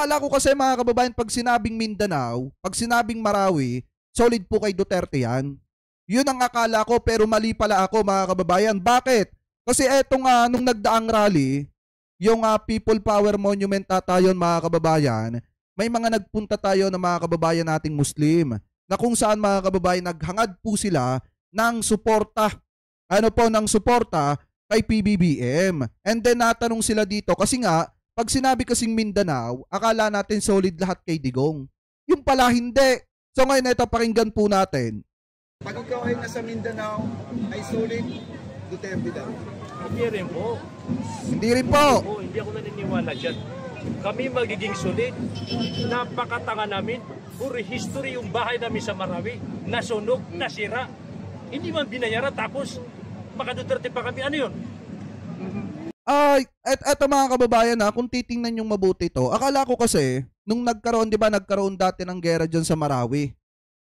Akala ko kasi mga kababayan, pag sinabing Mindanao, pag sinabing Marawi, solid po kay Duterte yan. Yun ang akala ko, pero mali pala ako mga kababayan. Bakit? Kasi eto nga, nung nagdaang rally, yung People Power Monument tayo mga kababayan, may mga nagpunta tayo ng mga kababayan nating Muslim na kung saan mga kababayan naghangad po sila ng suporta. Ano po, ng suporta kay PBBM. And then natanong sila dito kasi nga, pag sinabi kasing Mindanao, akala natin solid lahat kay Digong. Yung pala hindi. So ngayon ito, pakinggan po natin. Pag ikaw ay nasa Mindanao, ay solid Duterte daw. Hindi rin po. Hindi rin po. Hindi ako naniniwala dyan. Kami magiging solid. Napakatanga namin. Puro history yung bahay namin sa Marawi. Nasunog, nasira. Hindi man binayaran tapos maka-Duterte pa kami. Ano yun? Ay, eto mga kababayan kung titingnan yung mabuti to, akala ko kasi, nung nagkaroon, di ba, nagkaroon dati ng gera dyan sa Marawi.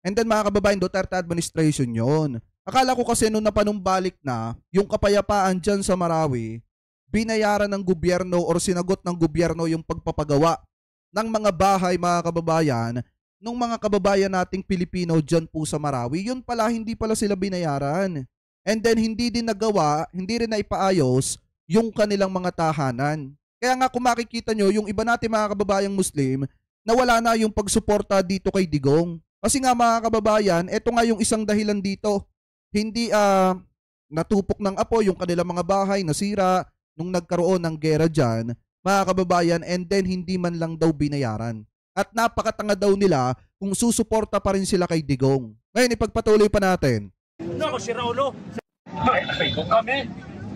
And then mga kababayan, Duterte administration yon. Akala ko kasi nung napanumbalik na, yung kapayapaan dyan sa Marawi, binayaran ng gobyerno or sinagot ng gobyerno yung pagpapagawa ng mga bahay, mga kababayan, nung mga kababayan nating Pilipino dyan po sa Marawi. Yun pala, hindi pala sila binayaran. And then hindi din nagawa, hindi rin naipaayos yung kanilang mga tahanan. Kaya nga kung makikita nyo, yung iba natin mga kababayang Muslim, nawala na yung pagsuporta dito kay Digong. Kasi nga mga kababayan, eto nga yung isang dahilan dito. Hindi natupok ng apo yung kanilang mga bahay, nasira nung nagkaroon ng gera dyan, mga kababayan, and then hindi man lang daw binayaran. At napakatanga daw nila kung susuporta pa rin sila kay Digong. Ngayon, ipagpatuloy pa natin. Ako si Raulo. Ay, kami.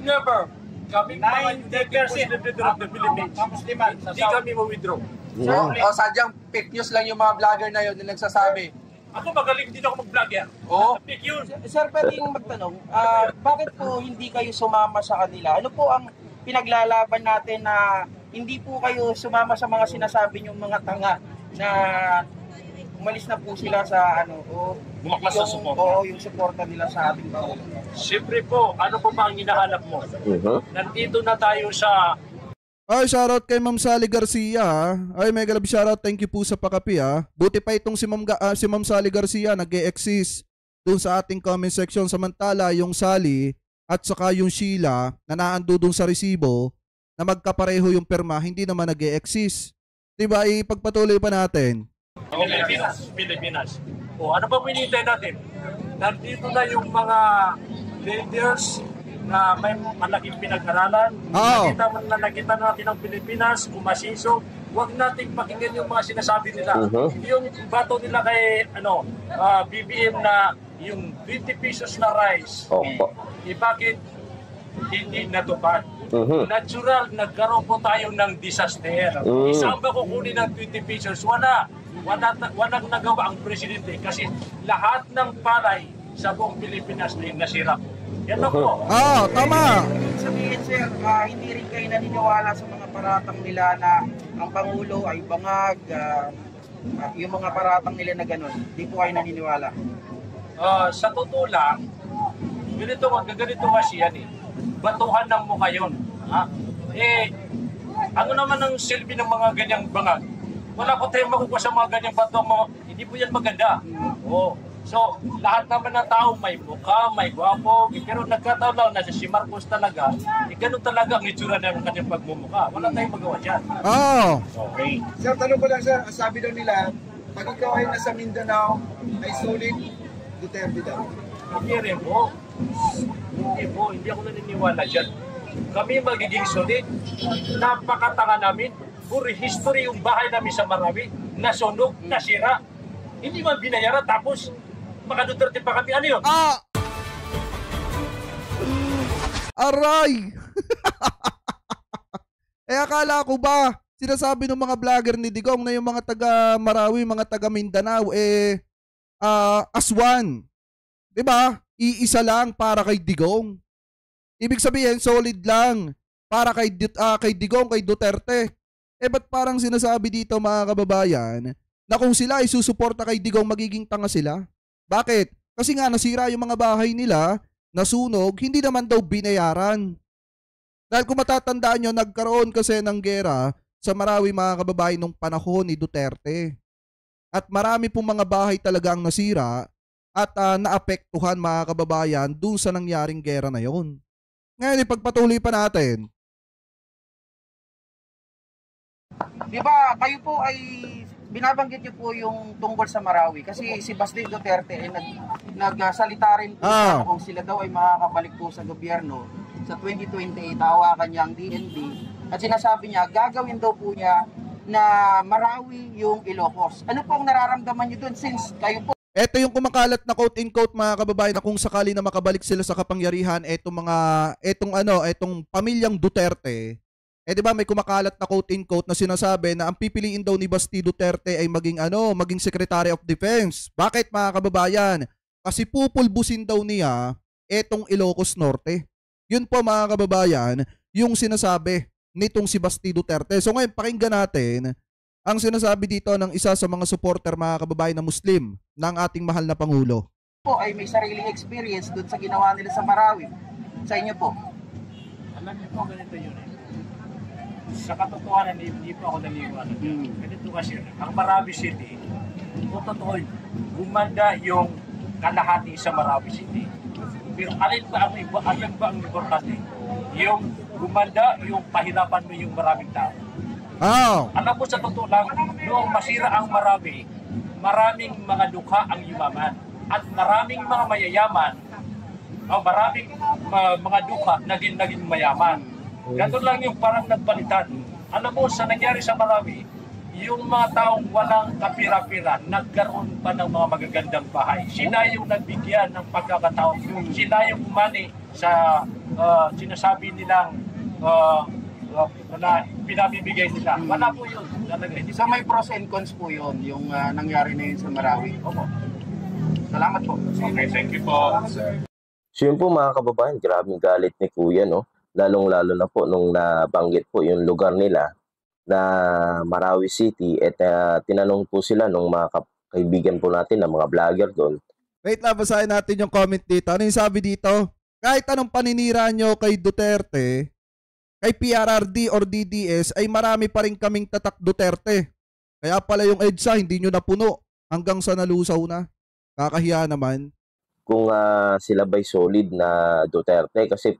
Never. Kami mga Muslim of the Philippines. Hindi kami ma-withdraw. O sadyang fake news lang yung mga vlogger na yun na nagsasabi. Ako magaling din ako mag-vlogger. Oo. Fake yun. Sir, pwedeng magtanong, bakit po hindi kayo sumama sa kanila? Ano po ang pinaglalaban natin na hindi po kayo sumama sa mga sinasabi niyong mga tanga na umalis na po sila sa Bumaklas sa suporta. Oo, yung suporta nila sa ating Pangulo. Siyempre po, ano po ba ang hinahanap mo? Nandito na tayo sa... Ay, shoutout kay Ma'am Sally Garcia. Ay, mega love shoutout. Thank you po sa pakapi Buti pa itong si Ma'am Sally Garcia nag-e-exist doon sa ating comment section. Samantala, yung Sally at saka yung Sheila na naando doon sa resibo na magkapareho yung perma, hindi naman nag-e-exist. Diba, ipagpatuloy pa natin. Pilipinas. O ano ba pinintay natin? Nandito na yung mga leaders na may malaking pinag-aralan. Nakita natin ang Pilipinas, umasiso. Huwag nating pakinggan yung mga sinasabi nila. Yung bato nila kay BBM na yung 20 pesos na rice. Bakit hindi natupad? Natural, nagkaroon po tayo ng disaster. Isang ba kukunin ng 20 pesos? Walang nagawa ang presidente kasi lahat ng palay sa buong Pilipinas ay nasira. Yan po. Tama. Sabihin, sir, hindi rin kayo naniniwala sa mga paratang nila na ang Pangulo ay bangag, yung mga paratang nila na gano'n. Hindi po kayo naniniwala. Sa totoo lang, ganito kasi yan batuhan ng mukha yun. Ano naman ang silbi ng mga ganyang bangag? Wala ko tayong makukuha sa mga ganyang bato mo. Hindi po yan maganda. So, lahat naman ng tao may mukha, may gwapo, pero nagkataon lang na si Marcos talaga, ganun talaga ang itsura ng kanyang pagmumukha. Wala tayong magawa dyan. Okay. Sir, tanong ko lang sir, sabi daw nila, pag ikaw ay nasa Mindanao, ay solid Duterte daw. Hindi rin po. Hindi ako naniniwala dyan. Kami magiging solid. Napakatanga namin. Puro history yung bahay namin sa Marawi. Nasunog, nasira. Hindi man binayaran tapos maka-Duterte pa kami. Ano yun? Aray! Akala ko ba, sinasabi ng mga vlogger ni Digong na yung mga taga Marawi, mga taga Mindanao, aswan. Diba? Iisa lang para kay Digong. Ibig sabihin, solid lang para kay Digong, kay Duterte. Ba't parang sinasabi dito mga kababayan na kung sila ay susuporta kay Digong, magiging tanga sila? Bakit? Kasi nga nasira yung mga bahay nila, nasunog, hindi naman daw binayaran. Dahil kung matatandaan nyo, nagkaroon kasi ng gera sa Marawi mga kababayan nung panahon ni Duterte. At marami pong mga bahay talaga ang nasira at naapektuhan mga kababayan dun sa nangyaring gera na yon. Ngayon, ipagpatuloy pa natin. Di ba kayo po ay binabanggit niyo po yung tungkol sa Marawi kasi si Baste Duterte ay nagsalita rin po siya kung sila daw ay makakabalik po sa gobyerno sa 2028, hawakan niya ang DND at sinasabi niya gagawin daw po niya na Marawi yung Ilocos. Ano po ang nararamdaman niyo doon since kayo po? Ito yung kumakalat na quote-in-quote mga kababayan na kung sakali na makabalik sila sa kapangyarihan, etong pamilyang Duterte, di ba may kumakalat na quote-in-quote na sinasabi na ang pipiliin daw ni Basti Duterte ay maging Secretary of Defense. Bakit mga kababayan? Kasi pupulbusin daw niya etong Ilocos Norte. Yun po mga kababayan, yung sinasabi nitong si Basti Duterte. So ngayon pakinggan natin ang sinasabi dito ng isa sa mga supporter mga kababayan na Muslim ng ating mahal na Pangulo. Po ay may sariling experience doon sa ginawa nila sa Marawi. Sa inyo po? Alam niyo po, ganito yun eh. Sa katotohanan, hindi po ako naliwanag. Ganito kasi, ang Marawi City, kung totoo, gumanda yung kalahati sa Marawi City. Pero alin ba ang importante? Yung gumanda, yung pahirapan mo yung maraming tao. Alam mo sa totoo lang, noong masira ang Marawi, maraming mga dukha ang yumaman. At maraming mga mayayaman, maraming mga dukha naging mayaman. Ganun lang yung parang nagpalitan. Alam mo, sa nangyari sa Marawi, yung mga taong walang kapira-pira, nagkaroon pa ng mga magagandang bahay. Sila yung nagbigyan ng pagkakataon. Sila yung umani sa sinasabi nilang na pinabibigay nila. Wala po yun. So may pros and cons po yun, yung nangyari na yun sa Marawi. Opo. Salamat po. Okay, thank you po. So yun po mga kababayan, grabing galit ni Kuya, no? Lalong-lalo na po nung nabanggit po yung lugar nila na Marawi City at tinanong po sila nung mga kaibigan po natin na mga vlogger doon. Wait lang, basahin natin yung comment dito. Ano yung sabi dito? Kahit anong paninira nyo kay Duterte, kay PRRD or DDS, ay marami pa rin kaming tatak Duterte. Kaya pala yung EDSA hindi nyo napuno hanggang sa nalusaw na. Kakahiya naman. Kung sila ba'y solid na Duterte kasi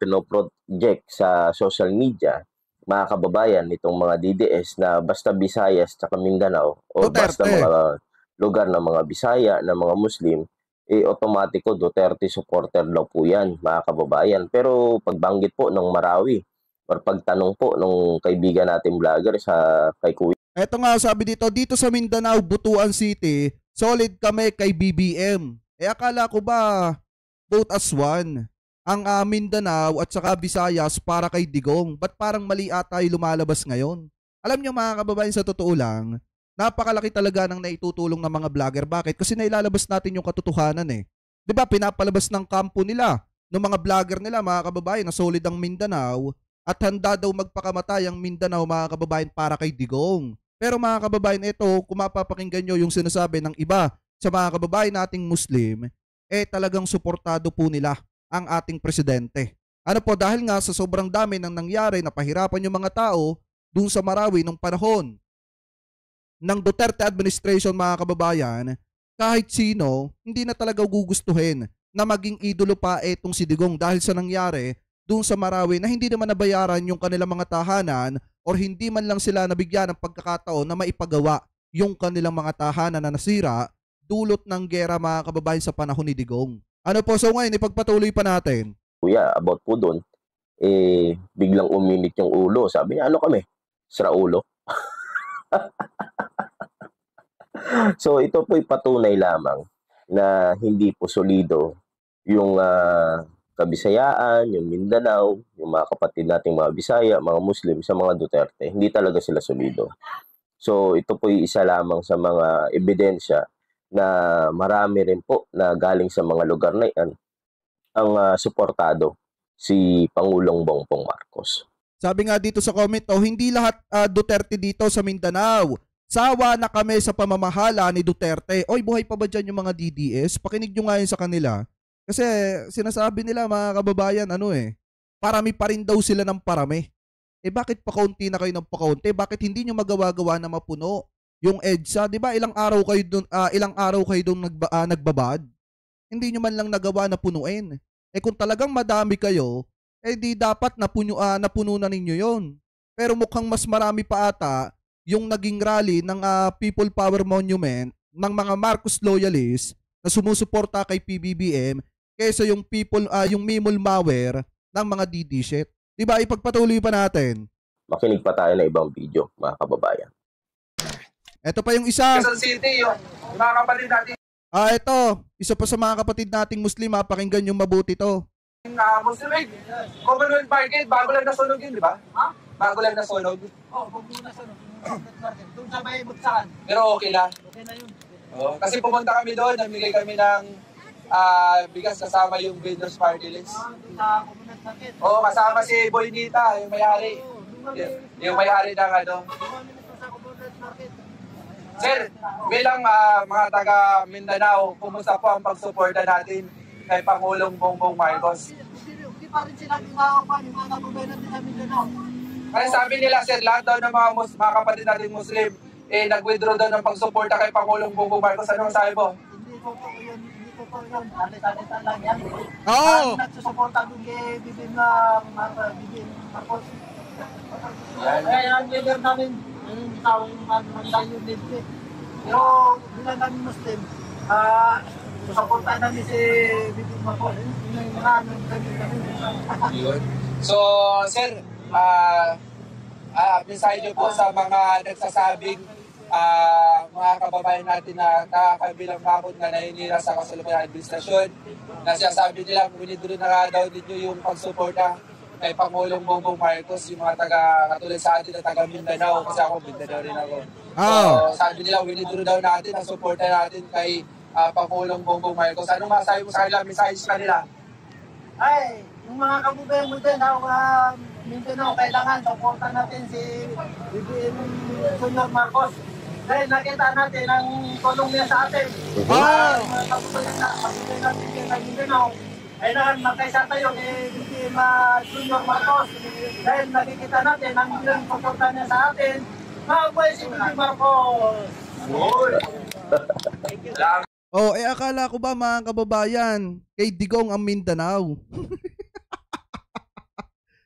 pinoproject sa social media, mga kababayan, itong mga DDS na basta Visayas at Mindanao o Duterte. Basta mga lugar ng mga Bisaya, ng mga Muslim, automatiko Duterte supporter daw po yan, mga kababayan. Pero pagbanggit po ng Marawi, or pagtanong po ng kaibigan natin vlogger kay Kuya. Eto nga sabi dito sa Mindanao, Butuan City, solid kami kay BBM. Akala ko ba vote as one ang Mindanao at saka Visayas para kay Digong? Ba't parang mali ata yung lumalabas ngayon? Alam niyo mga kababayan, sa totoo lang, napakalaki talaga ng naitutulong ng mga vlogger. Bakit? Kasi nailalabas natin yung katotohanan eh. 'Di ba? Pinapalabas ng kampo nila, ng mga vlogger nila, mga kababayan, na solid ang Mindanao at handa daw magpakamatay ang Mindanao, mga kababayan, para kay Digong. Pero mga kababayan, ito, kung mapapakinggan nyo yung sinasabi ng iba sa mga kababayan nating Muslim, talagang suportado po nila ang ating presidente. Ano po, dahil nga sa sobrang dami ng nangyari na pahirapan yung mga tao dun sa Marawi nung panahon ng Duterte administration, mga kababayan, kahit sino, hindi na talaga gugustuhin na maging idolo pa etong si Digong dahil sa nangyari dun sa Marawi na hindi naman nabayaran yung kanilang mga tahanan or hindi man lang sila nabigyan ng pagkakataon na maipagawa yung kanilang mga tahanan na nasira dulot ng gera, mga kababayan, sa panahon ni Digong. Ano po, so ngayon ipagpatuloy pa natin. Kuya, about po doon, biglang uminit yung ulo. Sabi niya, ano kami? Sira ulo? So ito po'y patunay lamang na hindi po solido yung Kabisayaan, yung Mindanao, yung mga kapatid nating mga Bisaya, mga Muslim sa mga Duterte. Hindi talaga sila solido. So ito po'y isa lamang sa mga ebidensya na marami rin po na galing sa mga lugar na yan ang suportado si Pangulong Bongbong Marcos. Sabi nga dito sa comment, hindi lahat Duterte dito sa Mindanao. Sawa na kami sa pamamahala ni Duterte. Oy, buhay pa ba dyan yung mga DDS? Pakinig nyo nga yun sa kanila. Kasi sinasabi nila, mga kababayan, parami pa rin daw sila ng parami. bakit pakaunti na kayo ng pakaunti? Bakit hindi nyo magawa-gawa na mapuno yung EDSA? 'Di ba ilang araw kayo doon nagbabad? Hindi nyo man lang nagawa na punuin. Kung talagang madami kayo, di dapat napuno na ninyo yon. Pero mukhang mas marami pa ata yung naging rally ng People Power Monument ng mga Marcos loyalists na sumusuporta kay PBBM kaysa yung yung Mimol Malware ng mga DD-shit. Diba, ipagpatuloy pa natin. Makinig pa tayo ng ibang video, mga kababayan. Ito pa yung isa. Quezon City, yung mga kapatid natin. Ito. Isa pa sa mga kapatid nating Muslim, pakinggan yung mabuti to. Muslim Aid, Commonwealth Market, bago lang nasunog yun, di ba? Ha? Bago lang nasunog. Bago nasunog. Doon sa may Bagsakan. Pero okay na. Okay na yun. Kasi pumunta kami doon, namigay kami ng bigas kasama yung vendors party list. Sa Commonwealth Market. Kasama si Boy Nita, yung may-ari. Yung may-ari ng ano. Sa Commonwealth Market. Sir, bilang mga taga Mindanao, kumusta po ang pagsuporta natin kay Pangulong Bongbong Marcos? Hindi pa rin sila ginagawa yung mga kababayan natin sa Mindanao. Kasi sabi nila, sir, lahat daw ng mga kapatid natin Muslim, nag-withdraw daw ng pagsuporta kay Pangulong Bongbong Marcos. Anong sabi mo? Hindi ko po yun. Hindi ko po yun. Talit-talitan lang yan. Oo. Nagsusuporta doon kay BBM Marcos. Yan. Ang leader namin, yung tao yung manlayo nito. Pero bilang kami Muslim, susuportahan namin si BBM Marcos. Yung mga kami. Yun. So, sir, mensahe nyo po sa mga nagsasabing mga kababayan natin na nakakabilang bakod na naninira sa kasalukuyang administrasyon na sinasabi nila winidro na nga daw ninyo yung pagsuporta kay Pangulong Bongbong Marcos, yung mga katulad sa atin na taga Mindanao, kasi ako Mindanao rin ako. So, sabi nila winidro daw natin ang suporta natin kay Pangulong Bongbong Marcos. Anong masabi mo sa kanila? Mensahe sa kanila? Ay, yung mga kababayan mo din, Mindanao, kailangan supportan natin si BBM Junior Marcos. Dahil nakita natin ang tulong niya sa atin. Mga kababayan natin din ng Mindanao, kailangan magkaisa tayo kay BBM Junior Marcos. Dahil nakikita natin ang supportan niya sa atin. Mabuhay si BBM Marcos! Akala ko ba mga kababayan, kay Digong ang Mindanao?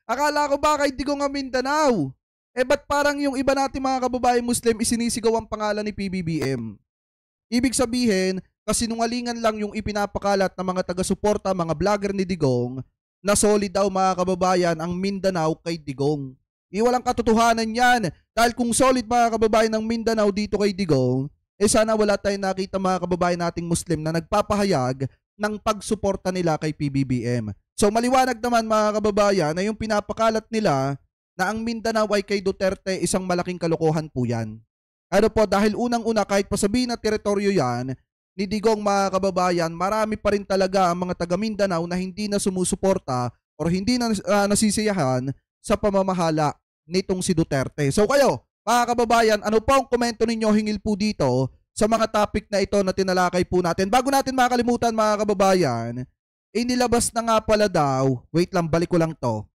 Akala ko ba kay Digong ang Mindanao? Ba't parang yung iba natin mga kababayan Muslim isinisigaw ang pangalan ni PBBM? Ibig sabihin, kasinungalingan lang yung ipinapakalat ng mga taga-suporta, mga vlogger ni Digong, na solid daw mga kababayan ang Mindanao kay Digong. Walang katotohanan yan. Dahil kung solid mga kababayan ng Mindanao dito kay Digong, sana wala tayong nakita mga kababayan nating Muslim na nagpapahayag ng pagsuporta nila kay PBBM. So maliwanag naman mga kababayan na yung pinapakalat nila na ang Mindanao ay kay Duterte, isang malaking kalokohan po yan. Dahil unang-una kahit pasabihin na teritoryo yan, ni Digong mga kababayan, marami pa rin talaga ang mga taga Mindanao na hindi na sumusuporta o hindi na nasisiyahan sa pamamahala nitong si Duterte. So kayo, mga kababayan, ano po ang komento ninyo hingil po dito sa mga topic na ito na tinalakay po natin? Bago natin makalimutan mga kababayan, inilabas na nga pala daw, wait lang, balik ko lang to.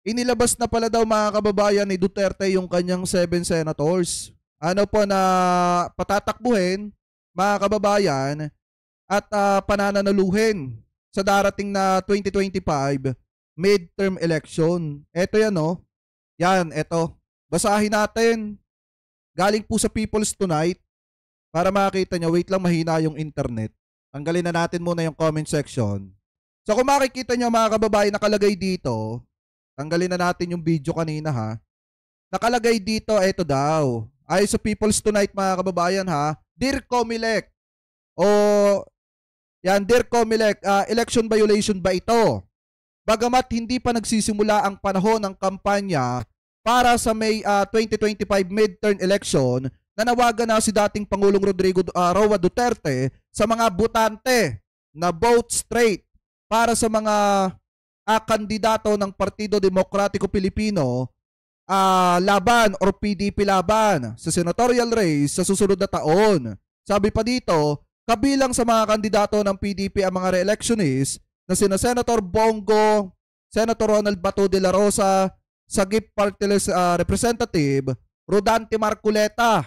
Inilabas na pala daw mga kababayan ni Duterte yung kanyang 7 senators. Na patatakbuhin mga kababayan at panananaluhin sa darating na 2025 midterm election. Ito yan Yan, ito. Basahin natin. Galing po sa People's Tonight para makita nyo. Wait lang, mahina yung internet. Tanggalin na natin muna yung comment section. So kung makikita nyo mga kababayan nakalagay dito, tanggalin na natin yung video kanina ha. Nakalagay dito, ito daw. Ay sa People's Tonight mga kababayan ha. Dear Comelec. Dear Comelec, election violation ba ito? Bagamat hindi pa nagsisimula ang panahon ng kampanya para sa May 2025 midterm election, nanawagan na si dating Pangulong Rodrigo Roa Duterte sa mga botante na vote straight para sa mga kandidato ng Partido Demokratiko Pilipino laban or PDP laban sa senatorial race sa susunod na taon. Sabi pa dito, kabilang sa mga kandidato ng PDP ang mga re-electionist na sina Senator Bongo, Senator Ronald Bato de la Rosa, Sagip Party List Representative Rodante Marcoleta,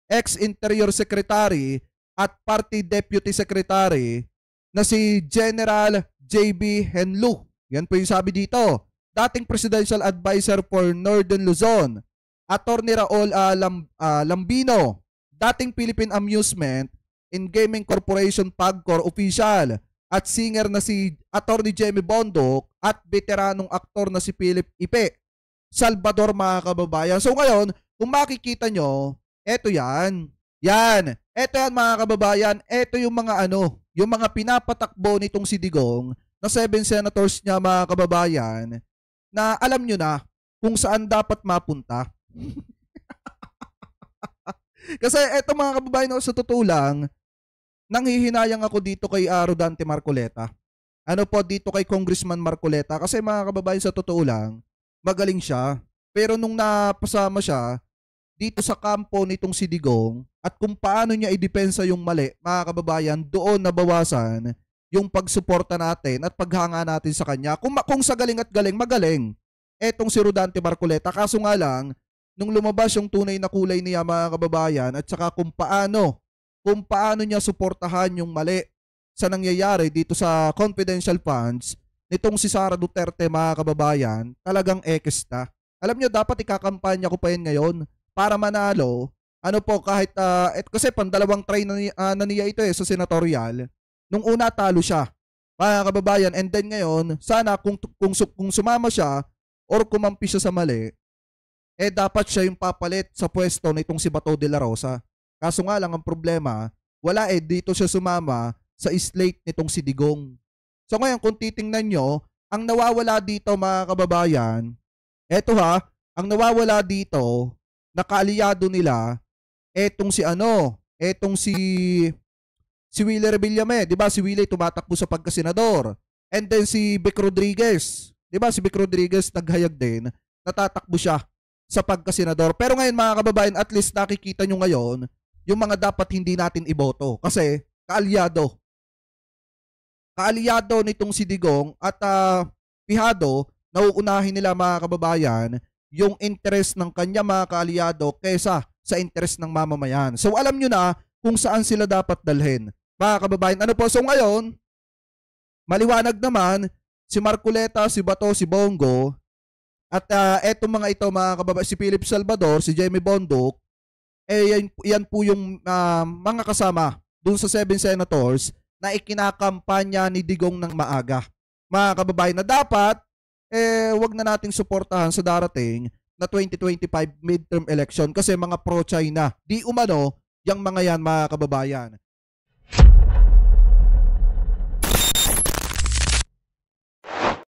ex-Interior Secretary at Party Deputy Secretary na si General J.B. Henlu. Yan po yung sabi dito. Dating Presidential Advisor for Northern Luzon, Attorney Raul Lambino, dating Philippine Amusement and Gaming Corporation PAGCOR official, at singer na si Attorney Jamie Bondok at veteranong aktor na si Philip Ipe Salvador, mga kababayan. So ngayon, kung makikita nyo, eto yan. Yan. Eto yan, mga kababayan. Eto yung mga yung mga pinapatakbo nitong si Digong na 7 senators niya, mga kababayan, na alam nyo na kung saan dapat mapunta. Kasi eto, mga kababayan, sa totoo lang, nanghihinayang ako dito kay Rodante Marcoleta. Po dito kay Congressman Marcoleta. Kasi, mga kababayan, sa totoo lang, magaling siya. Pero nung napasama siya dito sa kampo nitong si Digong at kung paano niya idepensa yung mali, mga kababayan, doon nabawasan yung pagsuporta natin at paghanga natin sa kanya. Kung sa galing at galing, magaling etong si Rodante Marcoleta. Kaso nga lang, nung lumabas yung tunay na kulay niya, mga kababayan, at saka kung paano niya suportahan yung mali sa nangyayari dito sa confidential funds nitong si Sara Duterte, mga kababayan, talagang eksta. Alam nyo, dapat ikakampanya ko pa yan ngayon para manalo. Kahit, kasi pandalawang try na niya ito sa senatorial. Nung una, talo siya, mga kababayan. And then ngayon, sana kung sumama siya or kumampi siya sa mali, dapat siya yung papalit sa pwesto nitong si Bato de la Rosa. Kaso nga lang, ang problema, wala dito siya sumama sa slate nitong si Digong. So ngayon, kung titingnan nyo, ang nawawala dito, mga kababayan, ang nawawala dito, na kaalyado nila, etong si Willie Revillame, di ba? Si Willie tumatakbo sa pagkasenador. And then si Vic Rodriguez, di ba? Si Vic Rodriguez naghayag din, natatakbo siya sa pagkasenador. Pero ngayon, mga kababayan, at least nakikita nyo ngayon, yung mga dapat hindi natin iboto. Kasi, kaalyado nitong si Digong at pihado, nauunahin nila, mga kababayan, yung interest ng kanya, mga kaalyado, kesa sa interest ng mamamayan. So alam nyo na kung saan sila dapat dalhin, mga kababayan. So ngayon, maliwanag naman, si Marcoleta, si Bato, si Bongo, at etong mga ito, mga kababayan, si Philip Salvador, si Jamie Bondok, yan po yung mga kasama dun sa 7 senators na ikinakampanya ni Digong ng maaga, mga kababayan, na dapat wag na nating suportahan sa darating na 2025 midterm election kasi mga pro-China. Di umano yung mga yan, mga kababayan.